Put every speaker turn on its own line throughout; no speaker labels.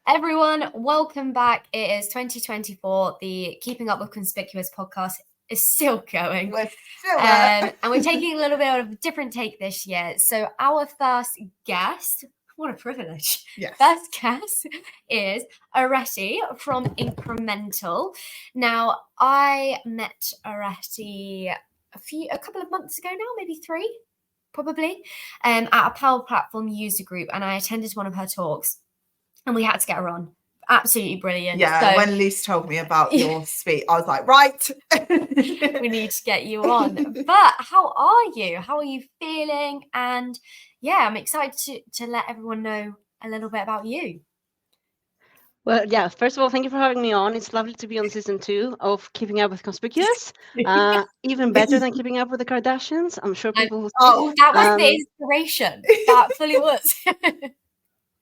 Everyone, welcome back. It is 2024. The Keeping Up With Conspicuous podcast is still going.
We're still
and we're taking a little bit of a different take this year. So our first guest, what a privilege.
Yes.
First guest is Areti from Incremental. Now, I met Areti a couple of months ago now, maybe 3, probably, at a Power Platform user group, and I attended one of her talks. And we had to get her on. Absolutely brilliant.
Yeah, when Lucy told me about your speech, I was like, right.
We need to get you on. But how are you? How are you feeling? And yeah, I'm excited to let everyone know a little bit about you.
Well, yeah, first of all, thank you for having me on. It's lovely to be on season 2 of Keeping Up With Conspicuous. Even better than Keeping Up With the Kardashians. I'm sure people will.
Oh, that was the inspiration. That fully was.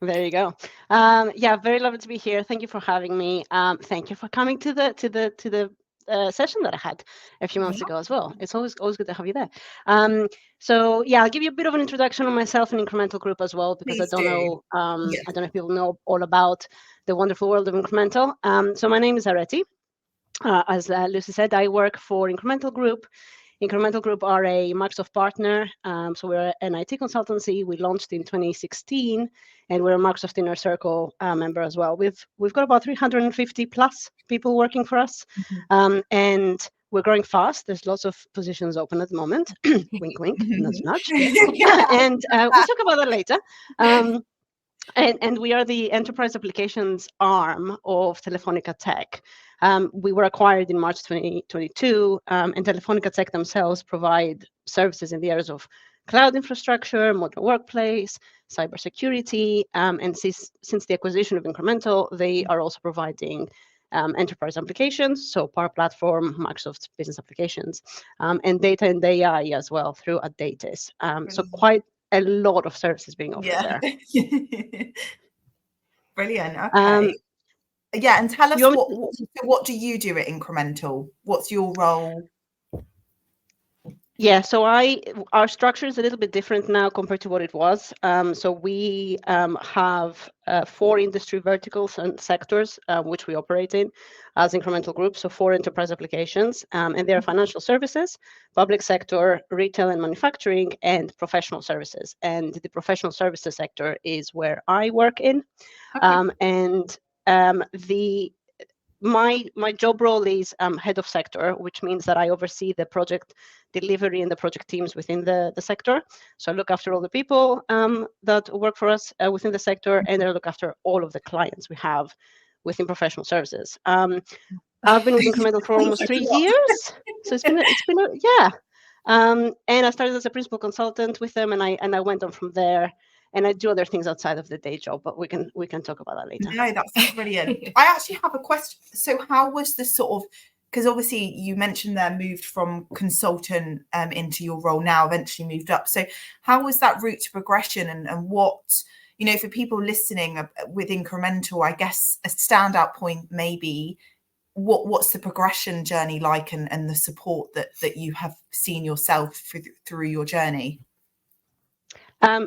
There you go. Yeah, very lovely to be here. Thank you for having me. Thank you for coming to the session that I had a few months ago as well. It's always good to have you there. So yeah, I'll give you a bit of an introduction on myself and Incremental Group as well, because I don't know if people know all about the wonderful world of Incremental. So my name is Areti. As Lucy said, I work for Incremental Group. Incremental Group are a Microsoft partner, so we're an IT consultancy. We launched in 2016, and we're a Microsoft Inner Circle member as well. We've got about 350 plus people working for us, and we're growing fast. There's lots of positions open at the moment. Wink, wink, nudge, nudge. And we'll talk about that later. And we are the enterprise applications arm of Telefonica Tech. We were acquired in March 2022, and Telefonica Tech themselves provide services in the areas of cloud infrastructure, modern workplace, cybersecurity, and since the acquisition of Incremental, they are also providing enterprise applications, so Power Platform, Microsoft Business Applications, and data and AI as well through Adatis. So quite a lot of services being offered there.
Brilliant. Okay. Yeah, and tell us what do you do at Incremental? What's your role?
Yeah, so our structure is a little bit different now compared to what it was. So we have 4 industry verticals and sectors which we operate in as Incremental Group. So 4 enterprise applications, and they are financial services, public sector, retail and manufacturing, and professional services. And the professional services sector is where I work in. And my job role is head of sector, which means that I oversee the project delivery and the project teams within the sector. So I look after all the people that work for us within the sector, and I look after all of the clients we have within professional services. I've been with Incremental for almost 3 years, so it's been and I started as a principal consultant with them, and I went on from there. And I do other things outside of the day job, but we can talk about that later.
No, that's brilliant. I actually have a question. So how was the sort of, because obviously you mentioned there moved from consultant into your role now, eventually moved up. So how was that route to progression, and what, for people listening with Incremental, I guess a standout point maybe, what's the progression journey like, and the support that you have seen yourself through your journey?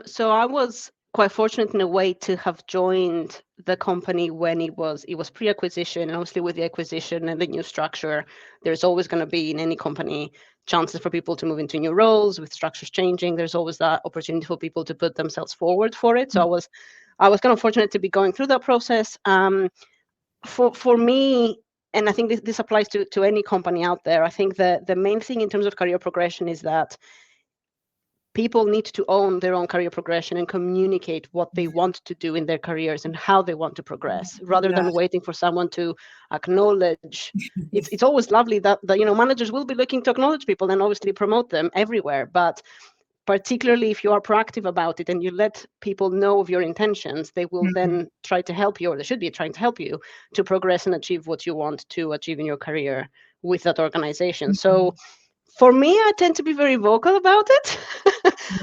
So I was quite fortunate in a way to have joined the company when it was pre-acquisition, and obviously with the acquisition and the new structure, there's always going to be in any company chances for people to move into new roles. With structures changing, there's always that opportunity for people to put themselves forward for it. So I was kind of fortunate to be going through that process. For me, and I think this applies to any company out there, I think the main thing in terms of career progression is that people need to own their own career progression and communicate what they want to do in their careers and how they want to progress, rather than waiting for someone to acknowledge. It's always lovely that managers will be looking to acknowledge people and obviously promote them everywhere, but particularly if you are proactive about it and you let people know of your intentions, they will then try to help you, or they should be trying to help you to progress and achieve what you want to achieve in your career with that organization. So for me, I tend to be very vocal about it,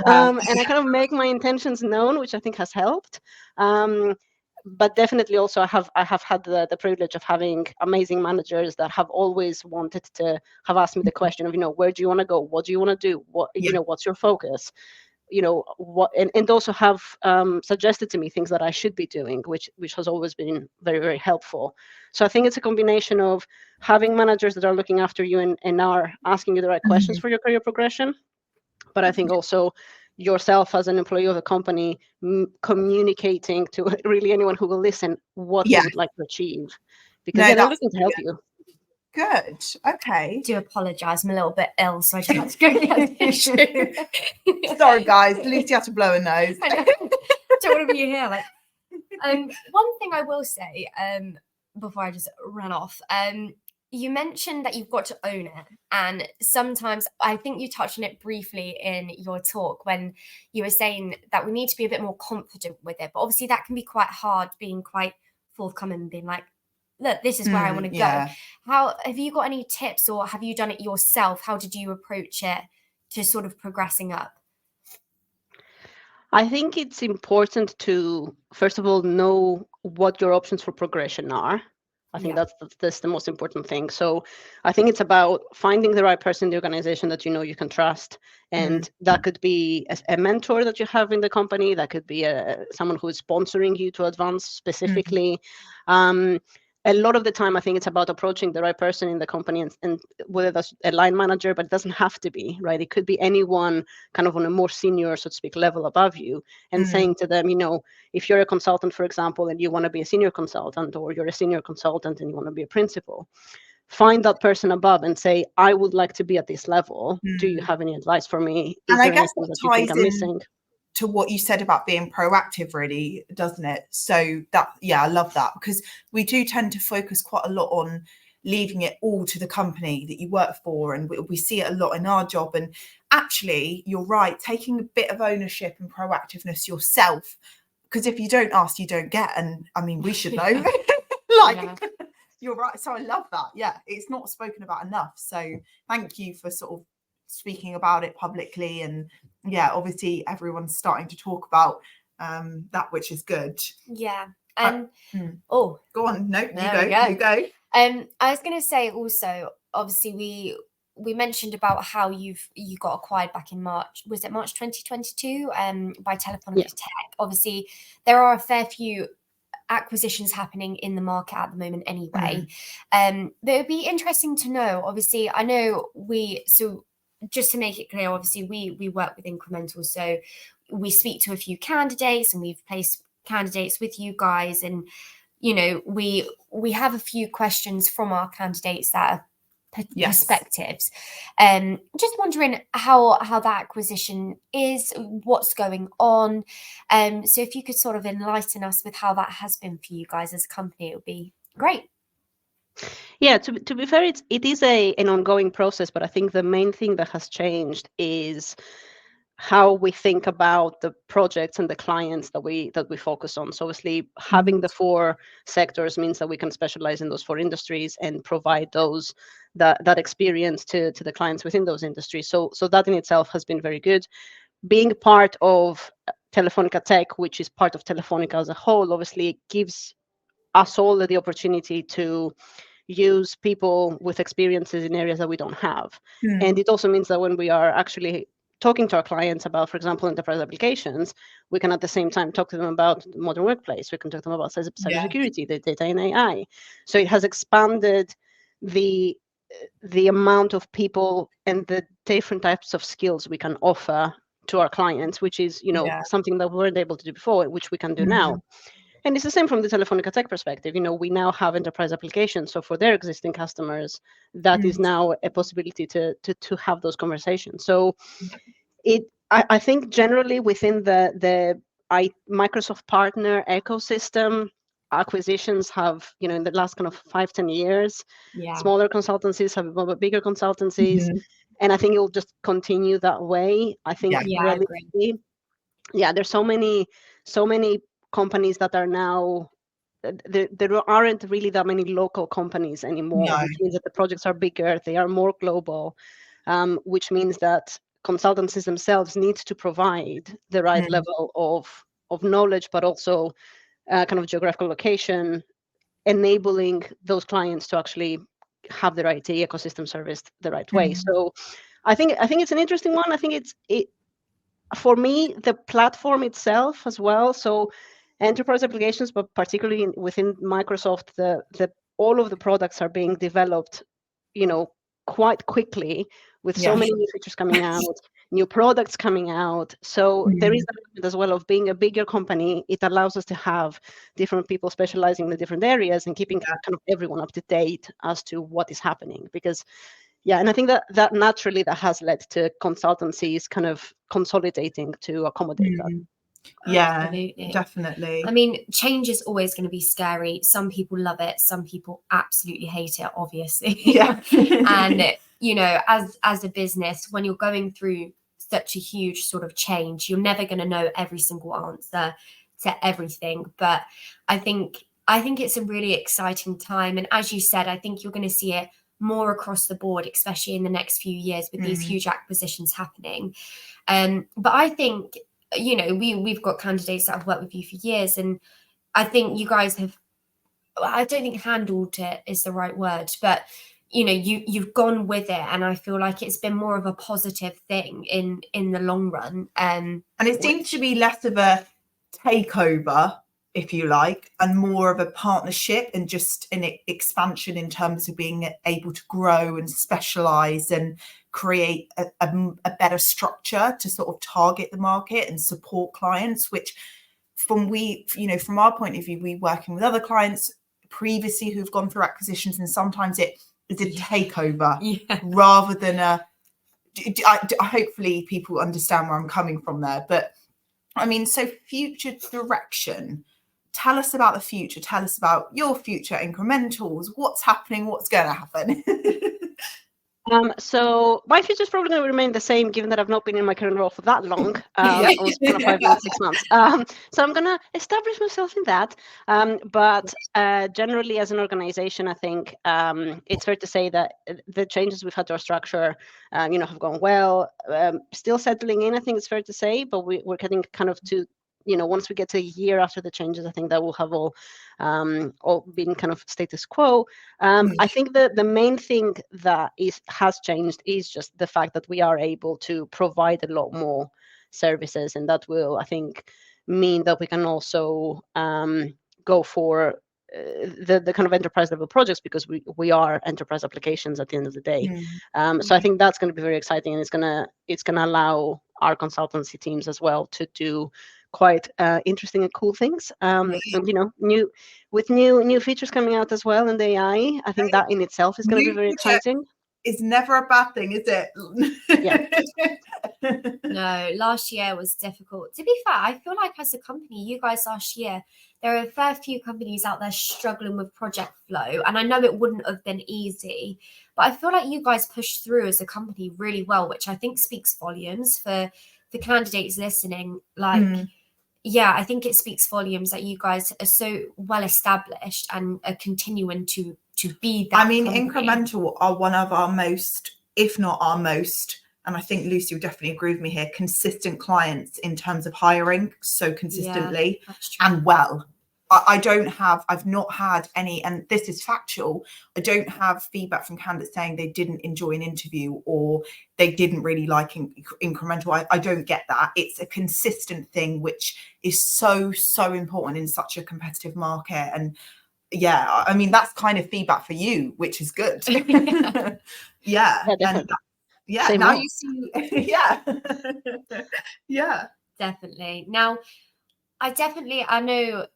and I kind of make my intentions known, which I think has helped. But definitely also I have had the privilege of having amazing managers that have always wanted to have asked me the question of, where do you want to go? What do you want to do? What's your focus? what, and also have suggested to me things that I should be doing, which has always been very, very helpful. So I think it's a combination of having managers that are looking after you and are asking you the right questions for your career progression, but I think also yourself as an employee of the company communicating to really anyone who will listen what you would like to achieve, because they're looking to help you.
Good. Okay.
I do apologise. I'm a little bit ill, so I just had to go get tissue.
Sorry, guys. Lucy had to blow her nose.
I don't want to be here. Like, one thing I will say, before I just ran off, you mentioned that you've got to own it, and sometimes I think you touched on it briefly in your talk when you were saying that we need to be a bit more confident with it. But obviously, that can be quite hard, being quite forthcoming and being like, look, this is where I want to go. How have you got any tips, or have you done it yourself? How did you approach it to sort of progressing up?
I think it's important to, first of all, know what your options for progression are. I think that's the most important thing. So I think it's about finding the right person in the organization that you can trust. And that could be a mentor that you have in the company. That could be someone who is sponsoring you to advance specifically. A lot of the time, I think it's about approaching the right person in the company, and whether that's a line manager, but it doesn't have to be, right? It could be anyone kind of on a more senior, so to speak, level above you, and saying to them, if you're a consultant, for example, and you want to be a senior consultant, or you're a senior consultant and you want to be a principal, find that person above and say, I would like to be at this level. Do you have any advice for me? Is there anything that you think I'm missing?
To what you said about being proactive, really, doesn't it? So that, I love that, because we do tend to focus quite a lot on leaving it all to the company that you work for, and we see it a lot in our job. And actually, you're right, taking a bit of ownership and proactiveness yourself, because if you don't ask, you don't get. And I mean, we should know. You're right. So I love that. Yeah, it's not spoken about enough. So thank you for sort of speaking about it publicly. And obviously everyone's starting to talk about that, which is good.
Oh,
go on. No, you go.
I was going to say also, obviously we mentioned about how you got acquired back in March. Was it March 2022 by Telefonica Tech? Obviously there are a fair few acquisitions happening in the market at the moment anyway. But it would be interesting to know, obviously, I know just to make it clear, obviously we work with Incremental, so we speak to a few candidates and we've placed candidates with you guys, and we have a few questions from our candidates that are perspectives. Just wondering how that acquisition is, what's going on. So if you could sort of enlighten us with how that has been for you guys as a company, it would be great.
Yeah, to be fair, it is an ongoing process, but I think the main thing that has changed is how we think about the projects and the clients that we focus on. So obviously having the 4 sectors means that we can specialize in those 4 industries and provide that experience to the clients within those industries. So that in itself has been very good. Being part of Telefonica Tech, which is part of Telefonica as a whole, obviously gives us all the opportunity to use people with experiences in areas that we don't have. And it also means that when we are actually talking to our clients about, for example, enterprise applications, we can at the same time talk to them about the modern workplace. We can talk to them about cybersecurity, the data and AI. So it has expanded the amount of people and the different types of skills we can offer to our clients, which is, something that we weren't able to do before, which we can do now. And it's the same from the Telefonica Tech perspective. We now have enterprise applications. So for their existing customers, that is now a possibility to have those conversations. So I think generally within the Microsoft partner ecosystem, acquisitions have, in the last kind of 5-10 years, smaller consultancies have become bigger consultancies. And I think it will just continue that way. I think there's so many companies that are now, there aren't really that many local companies anymore, which means that the projects are bigger, they are more global, which means that consultancies themselves need to provide the right level of knowledge, but also kind of geographical location, enabling those clients to actually have their IT ecosystem serviced the right way. So I think it's an interesting one. I think for me, the platform itself as well. So enterprise applications, but particularly within Microsoft, the all of the products are being developed, quite quickly, with so many new features coming out, new products coming out. So there is that element as well of being a bigger company. It allows us to have different people specializing in the different areas and keeping kind of everyone up to date as to what is happening. Because and I think that naturally that has led to consultancies kind of consolidating to accommodate that.
Yeah,
Absolutely.
definitely.
I mean, change is always going to be scary. Some people love it. Some people absolutely hate it, obviously.
Yeah.
And, as a business, when you're going through such a huge sort of change, you're never going to know every single answer to everything. But I think it's a really exciting time. And as you said, I think you're going to see it more across the board, especially in the next few years with these huge acquisitions happening. But I think, we've got candidates that have worked with you for years, and I think you guys have, I don't think handled it is the right word, but you've gone with it, and I feel like it's been more of a positive thing in the long run.
And it seems to be less of a takeover, if you like, and more of a partnership and just an expansion in terms of being able to grow and specialize and create a better structure to sort of target the market and support clients, which from our point of view, we working with other clients previously who've gone through acquisitions, and sometimes it is a takeover rather than hopefully people understand where I'm coming from there. But I mean, so future direction, tell us about the future. Tell us about your future incrementals. What's happening? What's going to happen?
So my future is probably going to remain the same, given that I've not been in my current role for that long, almost 5 months, 6 months. So I'm going to establish myself in that. But generally, as an organization, I think it's fair to say that the changes we've had to our structure, have gone well. Still settling in, I think it's fair to say, but we're getting kind of to, once we get to a year after the changes, I think that will have all been kind of status quo. I think the main thing that has changed is just the fact that we are able to provide a lot more services, and that will, I think, mean that we can also go for the kind of enterprise level projects, because we are enterprise applications at the end of the day. So I think that's going to be very exciting, and it's gonna allow our consultancy teams as well to do quite interesting and cool things. And new features coming out as well, and AI, I think that in itself is going to be very exciting.
It's never a bad thing, is it?
No, last year was difficult. To be fair, I feel like as a company, you guys last year, there are a fair few companies out there struggling with project flow. And I know it wouldn't have been easy, but I feel like you guys pushed through as a company really well, which I think speaks volumes for the candidates listening. I think it speaks volumes that you guys are so well established and are continuing to be that.
I mean,
company.
Incremental are one of our most, if not our most, and I think Lucy will definitely agree with me here, consistent clients in terms of hiring so consistently and well. I've not had any, and this is factual, I don't have feedback from candidates saying they didn't enjoy an interview or they didn't really like Incremental. I don't get that. It's a consistent thing, which is so, so important in such a competitive market. And I mean, that's kind of feedback for you, which is good. Now you see,
definitely. Now, I know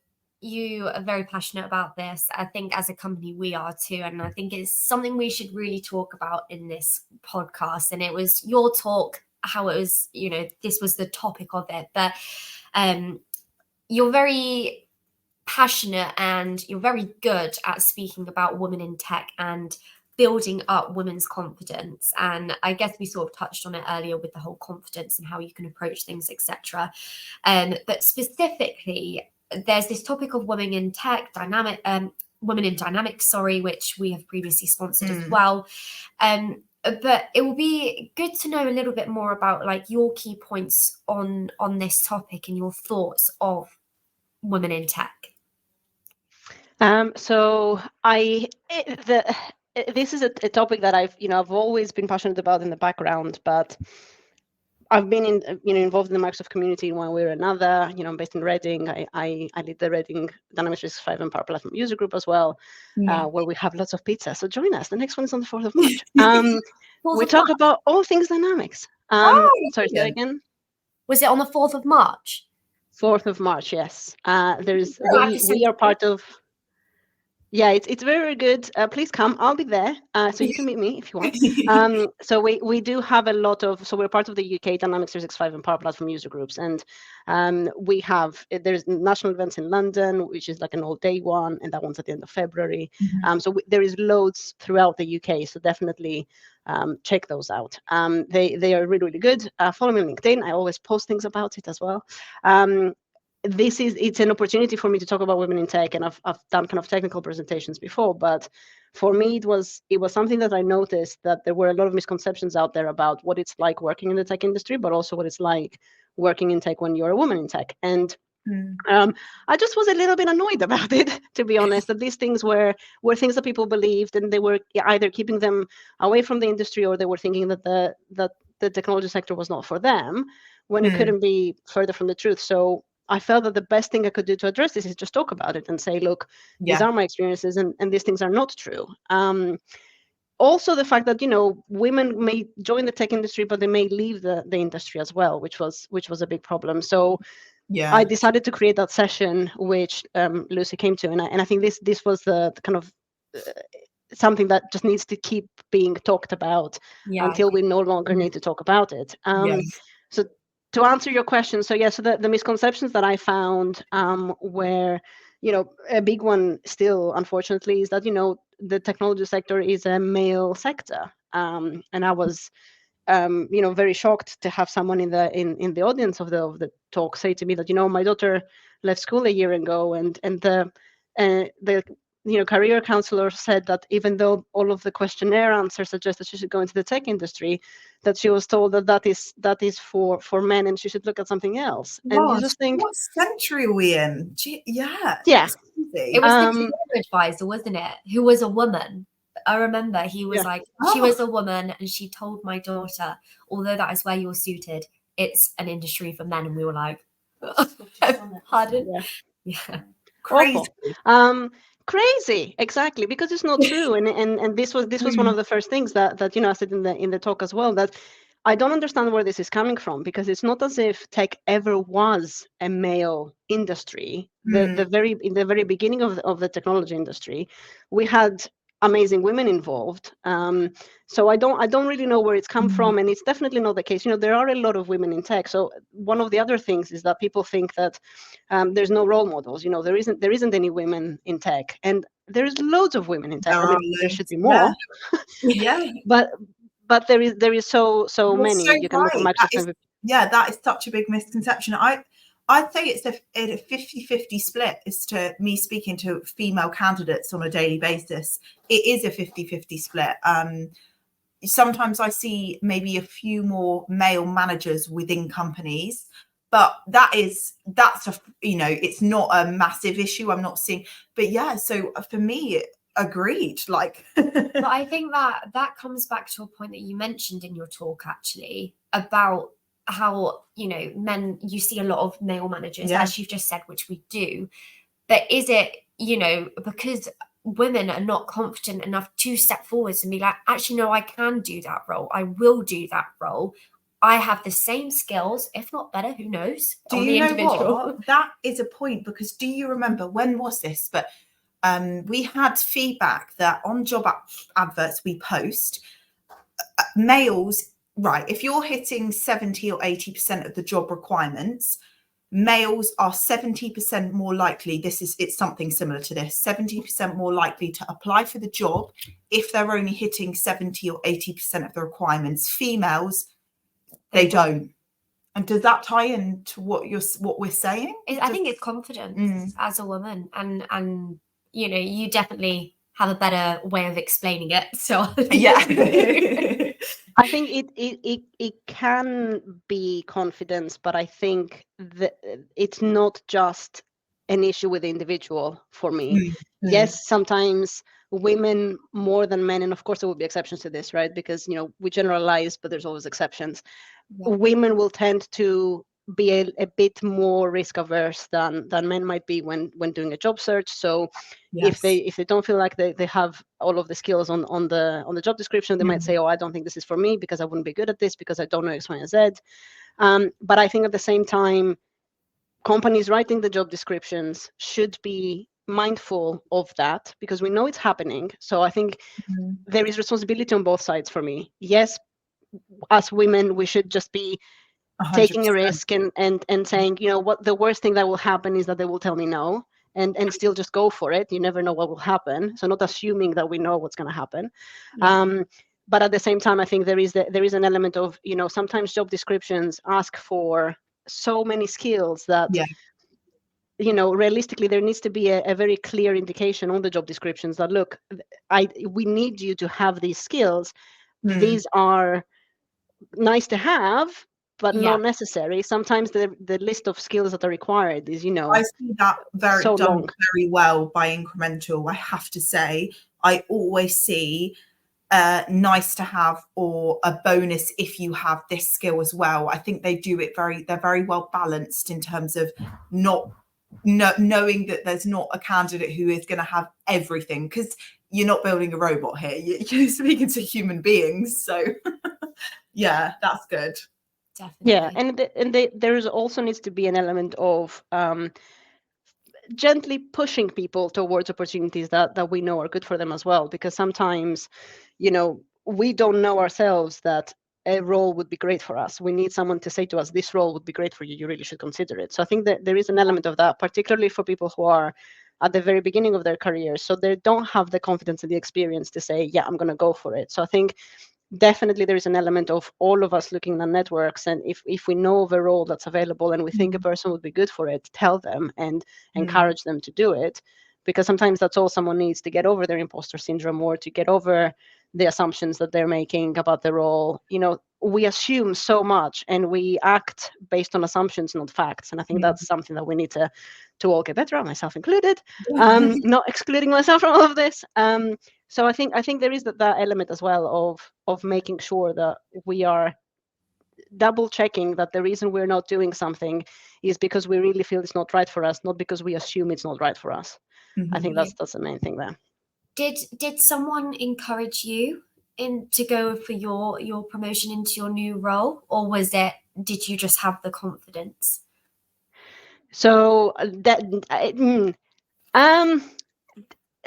you are very passionate about this. I think as a company we are too, and I think it's something we should really talk about in this podcast. And it was your talk, how it was, this was the topic of it, but you're very passionate and you're very good at speaking about women in tech and building up women's confidence. And I guess we sort of touched on it earlier with the whole confidence and how you can approach things, etc. But specifically, there's this topic of women in tech, women in dynamics, which we have previously sponsored as well. But it will be good to know a little bit more about like your key points on this topic and your thoughts of women in tech.
This is a topic that I've always been passionate about in the background, but I've been involved in the Microsoft community in one way or another. I'm based in Reading. I lead the Reading Dynamics 365 and Power Platform user group as well, where we have lots of pizza. So join us. The next one is on the 4th of March. We talk about all things Dynamics. Sorry, say that again.
Was it on the 4th of March?
4th of March, yes. We are part of. Yeah, it's very, very good. Please come. I'll be there, so you can meet me if you want. So we do have a lot of. So we're part of the UK Dynamics 365 and Power Platform user groups, and there's national events in London, which is like an all-day one, and that one's at the end of February. So there is loads throughout the UK. So definitely check those out. They are really, really good. Follow me on LinkedIn. I always post things about it as well. It's an opportunity for me to talk about women in tech, and I've done kind of technical presentations before, but for me it was something that I noticed, that there were a lot of misconceptions out there about what it's like working in the tech industry, but also what it's like working in tech when you're a woman in tech. And I just was a little bit annoyed about it, to be honest, that these things were things that people believed, and they were either keeping them away from the industry, or they were thinking that the technology sector was not for them, when it couldn't be further from the truth. So I felt that the best thing I could do to address this is just talk about it and say, look, these are my experiences, and these things are not true. Also, the fact that women may join the tech industry, but they may leave the industry as well, which was a big problem. So I decided to create that session, which Lucy came to, and I think this was the kind of something that just needs to keep being talked about until we no longer need to talk about it. So to answer your question, so the misconceptions that I found were, a big one still, unfortunately, is that, the technology sector is a male sector. And I was, very shocked to have someone in the audience of the talk say to me that, my daughter left school a year ago, and the career counselor said that even though all of the questionnaire answers suggest that she should go into the tech industry, that she was told that is for men, and she should look at something else. And you just think,
what century are we in?
It was the advisor, wasn't it? Who was a woman. I remember he was like, she was a woman, and she told my daughter, although that is where you're suited, it's an industry for men. And we were like, pardon? Yeah.
Crazy.
Crazy, exactly, because it's not true. And this was one of the first things that I said in the talk as well, that I don't understand where this is coming from, because it's not as if tech ever was a male industry. In the very beginning of the technology industry, we had amazing women involved. So I don't really know where it's come from, and it's definitely not the case. There are a lot of women in tech. So one of the other things is that people think that there's no role models. There isn't any women in tech, and there's loads of women in tech. There should be more. But there is so many.
So
you can look at Microsoft.
That is such a big misconception. I'd say it's a 50-50 split as to me speaking to female candidates on a daily basis. It is a 50-50 split. Sometimes I see maybe a few more male managers within companies, but it's not a massive issue. I'm not seeing, but so for me, agreed.
But I think that comes back to a point that you mentioned in your talk, actually, about how men, you see a lot of male managers, as you've just said, which we do, but is it because women are not confident enough to step forwards and be like, actually no, I can do that role, I will do that role, I have the same skills, if not better, who knows?
Do you know what? That is a point, because do you remember, when was this, but we had feedback that on job adverts we post, males, right, if you're hitting 70 or 80% of the job requirements, males are 70% more likely, it's something similar to this, 70% more likely to apply for the job if they're only hitting 70 or 80% of the requirements. Females, they don't. And does that tie into what we're saying?
I think it's confidence as a woman, and you definitely have a better way of explaining it. So
I think it can be confidence, but I think that it's not just an issue with the individual for me. Yes, sometimes women more than men, and of course there will be exceptions to this, right? Because we generalize, but there's always exceptions. women will tend to be a bit more risk averse than men might be when doing a job search. So if they don't feel like they have all of the skills on the job description, they might say, oh, I don't think this is for me because I wouldn't be good at this because I don't know X, Y, and Z. But I think at the same time, companies writing the job descriptions should be mindful of that, because we know it's happening. So I think there is responsibility on both sides for me. Yes, as women, we should just be
100%.
taking a risk and saying, you know what, the worst thing that will happen is that they will tell me no, and still just go for it. You never know what will happen. So not assuming that we know what's going to happen. But at the same time, I think there is an element of, you know, sometimes job descriptions ask for so many skills that, you know, realistically, there needs to be a very clear indication on the job descriptions that, look, we need you to have these skills. These are nice to have, but not necessary. Sometimes the list of skills that are required is, you know,
I see that
so
done
long.
very well by Incremental. I have to say, I always see nice to have or a bonus if you have this skill as well. I think they do it they're very well balanced in terms of knowing that there's not a candidate who is going to have everything, because you're not building a robot here. You're speaking to human beings. So yeah, that's good.
Definitely.
Yeah, and there is also needs to be an element of gently pushing people towards opportunities that we know are good for them as well, because sometimes, you know, we don't know ourselves that a role would be great for us. We need someone to say to us, this role would be great for you, you really should consider it. So I think that there is an element of that, particularly for people who are at the very beginning of their careers, so they don't have the confidence and the experience to say, yeah, I'm going to go for it. So I think definitely there is an element of all of us looking at networks, and if we know of a role that's available and we think a person would be good for it, tell them and encourage them to do it, because sometimes that's all someone needs to get over their imposter syndrome or to get over the assumptions that they're making about the role. You know, we assume so much and we act based on assumptions, not facts, and I think that's something that we need to all get better at, myself included. Not excluding myself from all of this. So I think there is that element as well of making sure that we are double checking that the reason we're not doing something is because we really feel it's not right for us, not because we assume it's not right for us. I think that's the main thing there.
Did someone encourage you to go for your promotion into your new role, or did you just have the confidence?
So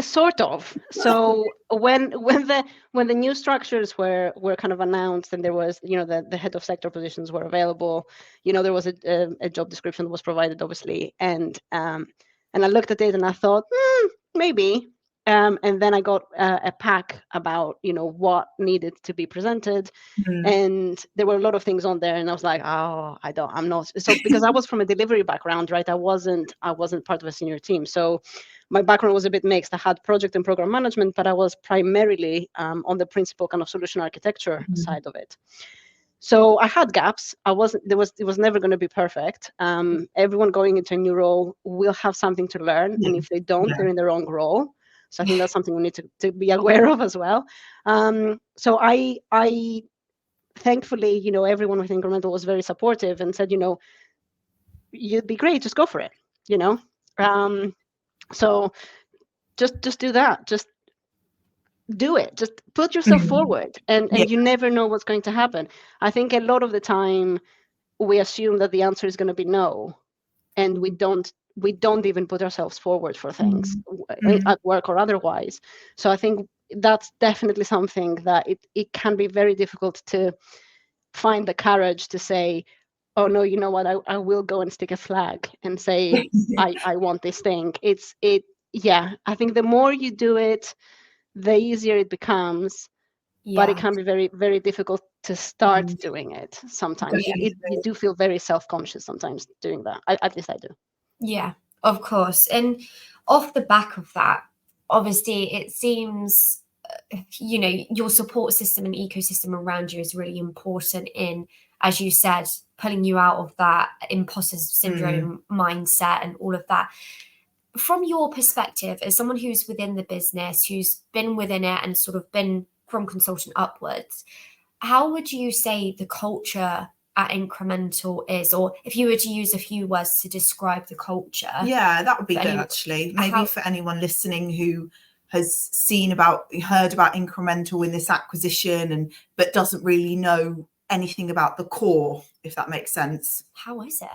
sort of. So when the new structures were kind of announced, and there was, you know, the head of sector positions were available, you know, there was a job description that was provided, obviously, and I looked at it and I thought, maybe. And then I got a pack about, you know, what needed to be presented, and there were a lot of things on there, and I was like, oh, I'm not. So because I was from a delivery background, right? I wasn't part of a senior team, so my background was a bit mixed. I had project and program management, but I was primarily on the principal kind of solution architecture side of it. So I had gaps. It was never going to be perfect. Everyone going into a new role will have something to learn, and if they don't, they're in the wrong role. So I think that's something we need to be aware of as well. So I thankfully, you know, everyone with Incremental was very supportive and said, you know, you'd be great, just go for it, you know. So just do that. Just do it. Just put yourself forward, and you never know what's going to happen. I think a lot of the time we assume that the answer is going to be no, and we don't even put ourselves forward for things at work or otherwise. So I think that's definitely something that it can be very difficult to find the courage to say, oh no, you know what, I will go and stick a flag and say I want this thing. I think the more you do it, the easier it becomes, but it can be very, very difficult to start doing it sometimes. You do feel very self-conscious sometimes doing that. At least I do.
Yeah, of course. And off the back of that, obviously it seems, you know, your support system and ecosystem around you is really important in, as you said, pulling you out of that imposter syndrome mindset and all of that. From your perspective, as someone who's within the business, who's been within it and sort of been from consultant upwards, how would you say the culture at Incremental is, or if you were to use a few words to describe the culture.
Yeah, that would be good,
anyone,
actually. Maybe for anyone listening who has heard about Incremental in this acquisition but doesn't really know anything about the core, if that makes sense.
How is it?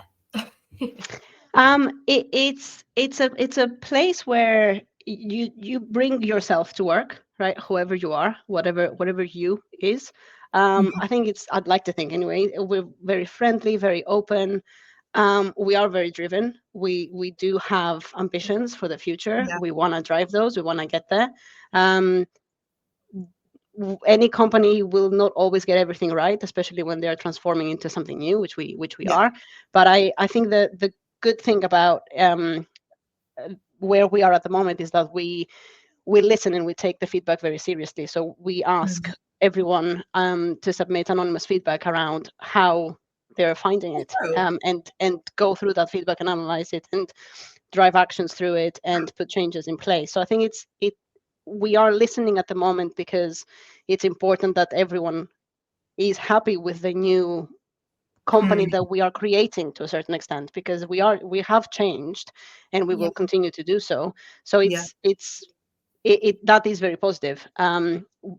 It's a place where you bring yourself to work, right? Whoever you are, whatever you is. I think I'd like to think anyway, we're very friendly, very open. We are very driven. We do have ambitions for the future.
Yeah.
We want to drive those. We want to get there. Any company will not always get everything right, especially when they're transforming into something new, which we are. But I think that the good thing about where we are at the moment is that we listen and we take the feedback very seriously. So we ask everyone to submit anonymous feedback around how they're finding it, and go through that feedback and analyze it and drive actions through it and put changes in place. So I think we are listening at the moment because it's important that everyone is happy with the new company that we are creating to a certain extent, because we have changed and we will continue to do so. So that is very positive.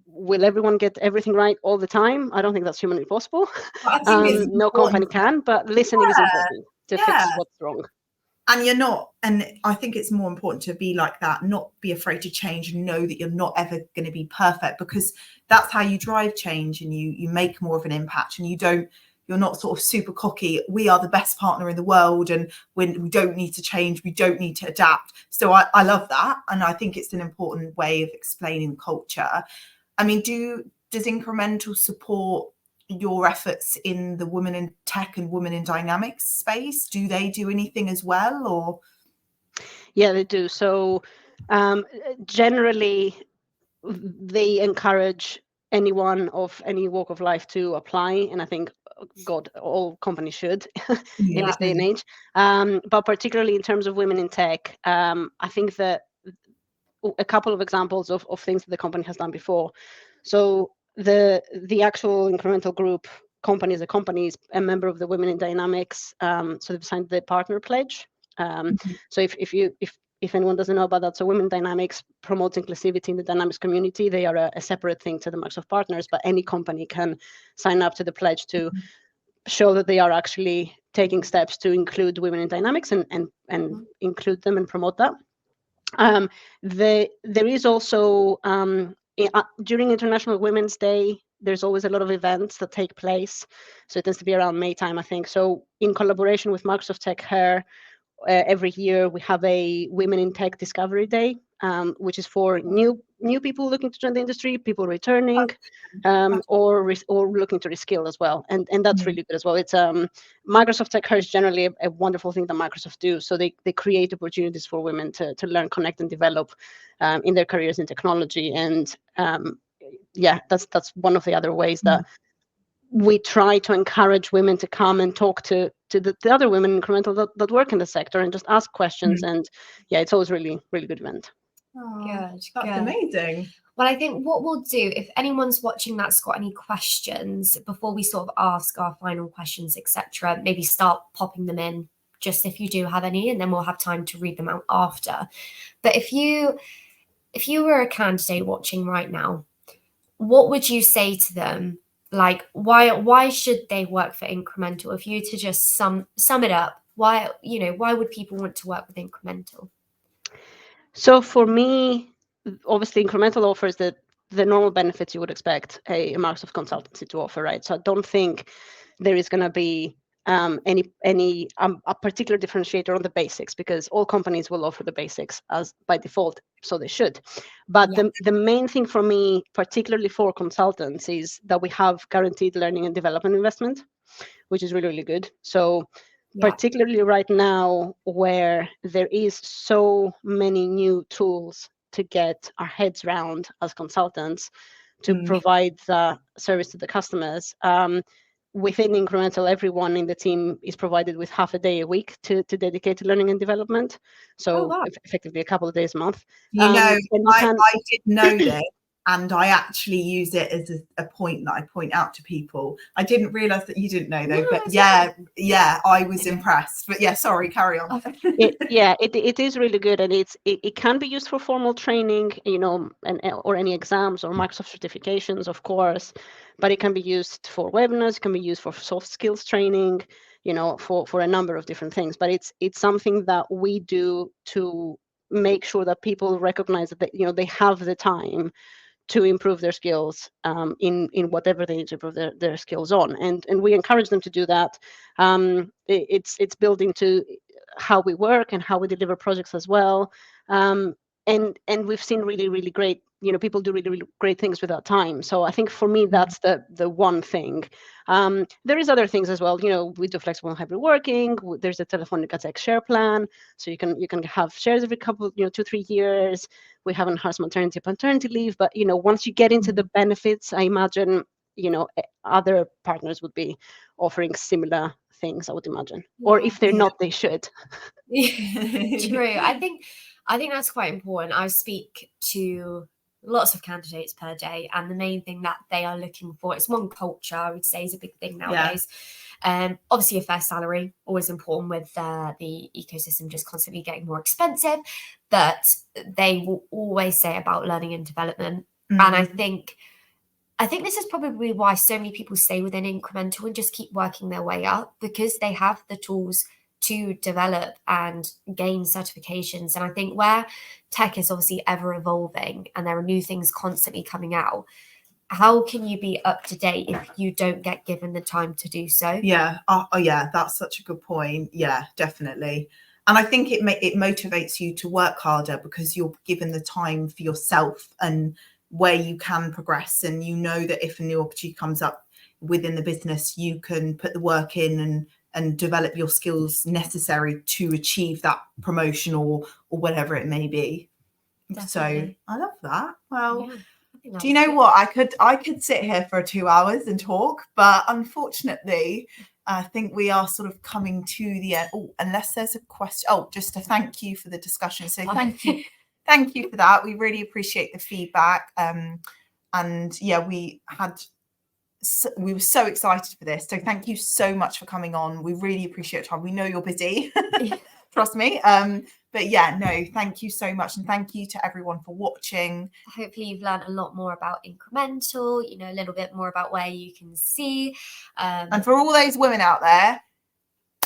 Will everyone get everything right all the time? I don't think that's humanly possible. No company can, but listening is important to fix what's wrong.
And I think it's more important to be like that, not be afraid to change, and know that you're not ever going to be perfect, because that's how you drive change and you make more of an impact, and you're not sort of super cocky. We are the best partner in the world, and when we don't need to change, we don't need to adapt. So I love that. And I think it's an important way of explaining culture. I mean, does Incremental support your efforts in the women in tech and women in dynamics space? Do they do anything as well, or?
Yeah, they do. So generally, they encourage anyone of any walk of life to apply, and I think all companies should in this day and age. But particularly in terms of women in tech, I think that a couple of examples of things that the company has done before. So the actual Incremental Group company is a member of the Women in Dynamics. So they've signed the partner pledge. So if anyone doesn't know about that, so Women in Dynamics promotes inclusivity in the Dynamics community. They are a separate thing to the Microsoft partners, but any company can sign up to the pledge to show that they are actually taking steps to include women in Dynamics and include them and promote that. There is also during International Women's Day, there's always a lot of events that take place. So it tends to be around May time, I think. So in collaboration with Microsoft Tech Hair, every year we have a Women in Tech Discovery Day, which is for new people looking to join the industry, people returning, or looking to reskill as well, and that's really good as well. It's Microsoft Tech Hair is generally a wonderful thing that Microsoft do. So they create opportunities for women to learn, connect, and develop in their careers in technology, and that's one of the other ways that we try to encourage women to come and talk to the other women in Incremental that work in the sector and just ask questions. And it's always really, really good event.
That's amazing.
Well, I think what we'll do, if anyone's watching that's got any questions, before we sort of ask our final questions, etc., maybe start popping them in, just if you do have any, and then we'll have time to read them out after. But if you were a candidate watching right now, what would you say to them? Like, why should they work for Incremental? If you were to just sum it up, why would people want to work with Incremental?
So for me, obviously Incremental offers the normal benefits you would expect a Microsoft consultancy to offer, right? So I don't think there is going to be any a particular differentiator on the basics, because all companies will offer the basics as by default, so they should. But the main thing for me, particularly for consultants, is that we have guaranteed learning and development investment, which is really, really good. So particularly right now, where there is so many new tools to get our heads around as consultants to provide the service to the customers. Within Incremental, everyone in the team is provided with half a day a week to dedicate to learning and development. So effectively a couple of days a month.
I did know this. And I actually use it as a point that I point out to people. I didn't realize that you didn't know though, but yeah, I was impressed. But yeah, sorry, carry on.
It is really good, and it can be used for formal training, or any exams or Microsoft certifications, of course, but it can be used for webinars, it can be used for soft skills training, for a number of different things. But it's something that we do to make sure that people recognize that they have the time to improve their skills in whatever they need to improve their skills on, and we encourage them to do that. It's built into how we work and how we deliver projects as well, and we've seen really great, people do really great things with that time. So I think for me that's the one thing. There is other things as well. We do flexible and hybrid working. There's a Telefonica Tech share plan, so you can have shares every couple 2-3 years. We have enhanced maternity and paternity leave, but once you get into the benefits, I imagine other partners would be offering similar things, I would imagine. Or if they're not, they should.
True. I think that's quite important. I speak to lots of candidates per day, and the main thing that they are looking for, it's one, culture, I would say, is a big thing nowadays. Obviously a fair salary, always important with the ecosystem just constantly getting more expensive, but they will always say about learning and development. And I think this is probably why so many people stay within Incremental and just keep working their way up, because they have the tools to develop and gain certifications. And I think where tech is obviously ever evolving and there are new things constantly coming out, how can you be up to date if you don't get given the time to do so?
Yeah. Yeah, that's such a good point. Yeah, definitely. And I think it motivates you to work harder because you're given the time for yourself and where you can progress. And that if a new opportunity comes up within the business, you can put the work in and develop your skills necessary to achieve that promotion or whatever it may be. Definitely. So I love that. Well, do you know what? I could sit here for 2 hours and talk, but unfortunately, I think we are sort of coming to the end. Oh, unless there's a question. Oh, just a thank you for the discussion. So thank you. Thank you for that. We really appreciate the feedback. And yeah, we were so excited for this. So thank you so much for coming on. We really appreciate your time. We know you're busy. Trust me. But yeah, no, thank you so much. And thank you to everyone for watching.
Hopefully you've learned a lot more about Incremental, a little bit more about where you can see.
And for all those women out there,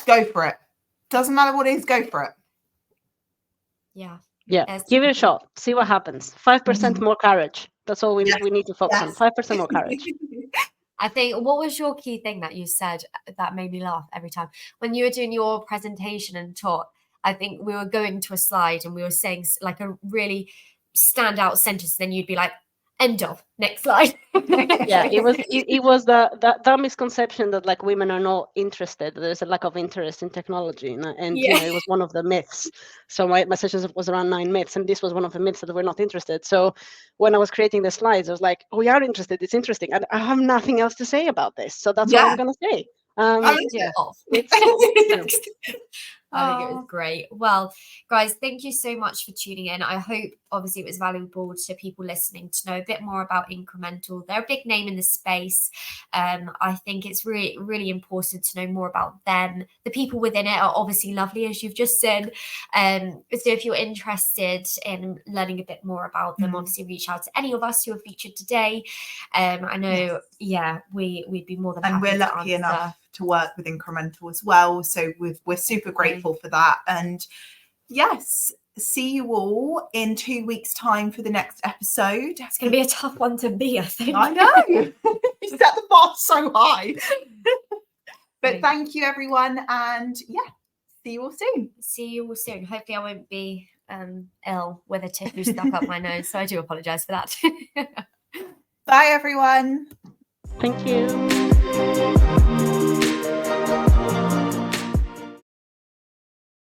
go for it. Doesn't matter what it is, go for it.
Yeah.
Yeah. Give it a shot. See what happens. 5% more courage. That's all we need to focus on. 5% more courage.
I think, what was your key thing that you said that made me laugh every time? When you were doing your presentation and talk, I think we were going to a slide and we were saying like a really standout sentence. Then you'd be like, end of, next slide.
Yeah, it was that misconception that like women are not interested. There's a lack of interest in technology, and it was one of the myths. So my sessions was around 9 myths, and this was one of the myths that we're not interested. So when I was creating the slides, I was like, we are interested. It's interesting, and I have nothing else to say about this. So that's all I'm gonna say.
I think it was great. Well, guys, thank you so much for tuning in. I hope, obviously, it was valuable to people listening to know a bit more about Incremental. They're a big name in the space. I think it's really, really important to know more about them. The people within it are obviously lovely, as you've just said. So if you're interested in learning a bit more about them, obviously reach out to any of us who are featured today. I know, we'd be more than happy.
And we're lucky enough to work with Incremental as well, so we're super grateful for that. And yes, see you all in 2 weeks' time for the next episode.
It's going to be a tough one to be, I think.
I know. You set the bar so high. But thank you, everyone, and see you all soon.
Hopefully I won't be ill with a tissue stuck up my nose, so I do apologize for that.
Bye, everyone.
Thank you.